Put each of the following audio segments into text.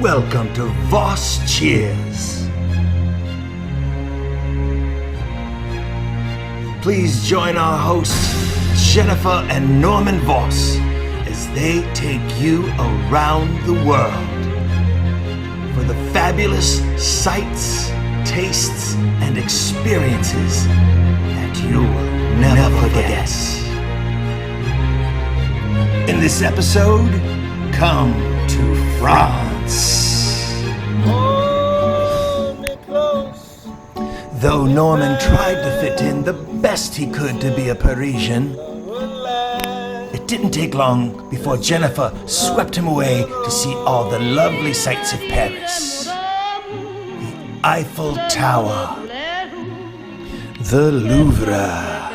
welcome to Voss Cheers. Please join our hosts, Jennifer and Norman Voss, as they take you around the world for the fabulous sights, tastes, and experiences that you will never forget. In this episode, come to France. Though Norman tried to fit in the best he could to be a Parisian, it didn't take long before Jennifer swept him away to see all the lovely sights of Paris. The Eiffel Tower, the Louvre.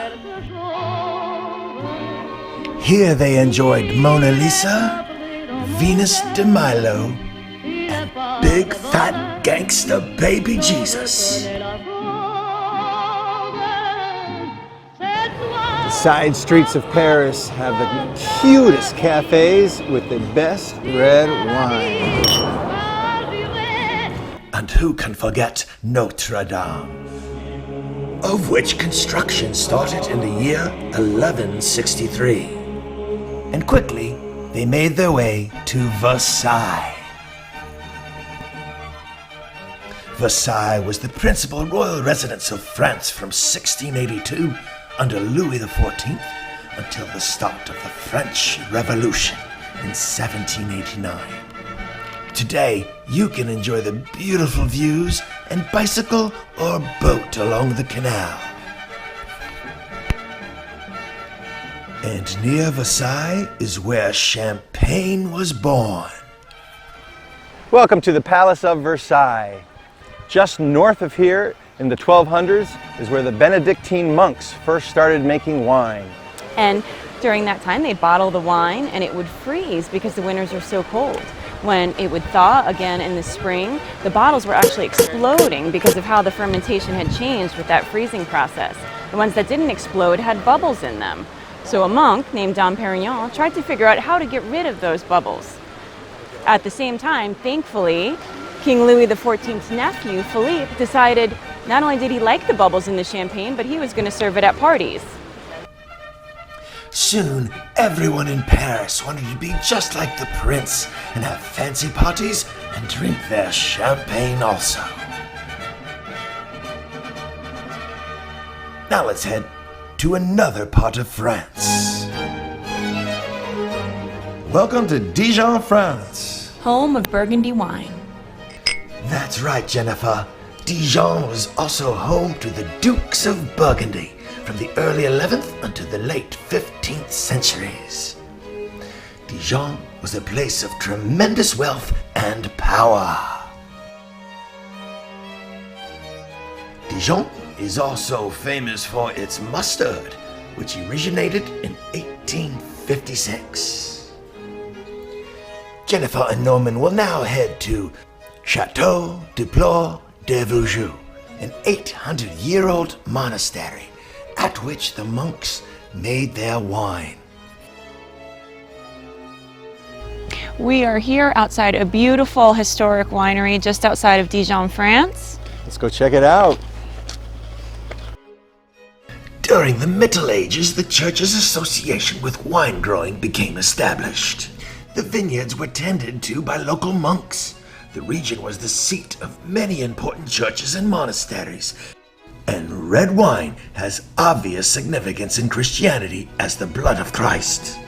Here they enjoyed Mona Lisa, Venus de Milo, and big fat gangster baby Jesus. The side streets of Paris have the cutest cafes with the best red wine. And who can forget Notre Dame, of which construction started in the year 1163. And quickly, they made their way to Versailles. Versailles was the principal royal residence of France from 1682 under Louis XIV until the start of the French Revolution in 1789. Today, you can enjoy the beautiful views and bicycle or boat along the canal. And near Versailles is where champagne was born. Welcome to the Palace of Versailles. Just north of here, in the 1200s, is where the Benedictine monks first started making wine. And during that time, they'd bottle the wine and it would freeze because the winters are so cold. When it would thaw again in the spring, the bottles were actually exploding because of how the fermentation had changed with that freezing process. The ones that didn't explode had bubbles in them. So a monk named Dom Perignon tried to figure out how to get rid of those bubbles. At the same time, thankfully, King Louis XIV's nephew, Philippe, decided not only did he like the bubbles in the champagne, but he was going to serve it at parties. Soon, everyone in Paris wanted to be just like the prince and have fancy parties and drink their champagne also. Now let's head to another part of France. Welcome to Dijon, France. Home of Burgundy wine. That's right, Jennifer. Dijon was also home to the Dukes of Burgundy from the early 11th until the late 15th centuries. Dijon was a place of tremendous wealth and power. Dijon is also famous for its mustard, which originated in 1856. Jennifer and Norman will now head to Chateau de Blois de Vougeot, an 800-year-old monastery at which the monks made their wine. We are here outside a beautiful historic winery just outside of Dijon, France. Let's go check it out. During the Middle Ages, the church's association with wine growing became established. The vineyards were tended to by local monks. The region was the seat of many important churches and monasteries. And red wine has obvious significance in Christianity as the blood of Christ.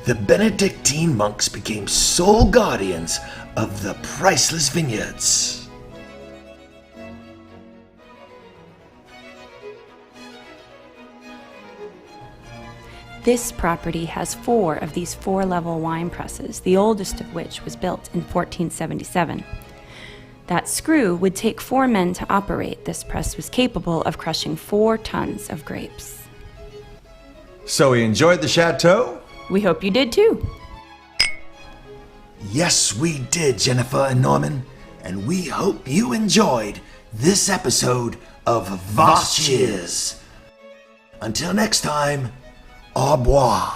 The Benedictine monks became sole guardians of the priceless vineyards. This property has 4 of these 4-level wine presses, the oldest of which was built in 1477. That screw would take 4 men to operate. This press was capable of crushing 4 tons of grapes. So we enjoyed the chateau? We hope you did too. Yes, we did, Jennifer and Norman. And we hope you enjoyed this episode of Voss Cheers. Until next time, au revoir.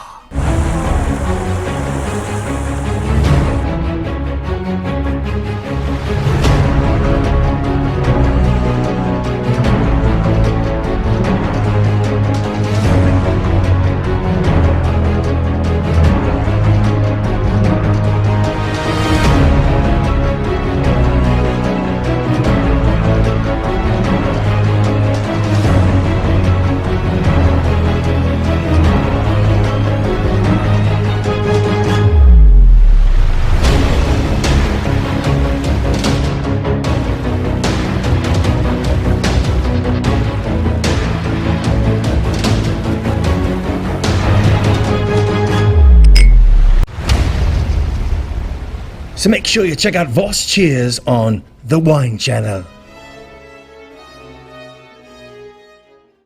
So make sure you check out Voss Cheers on the Wine Channel.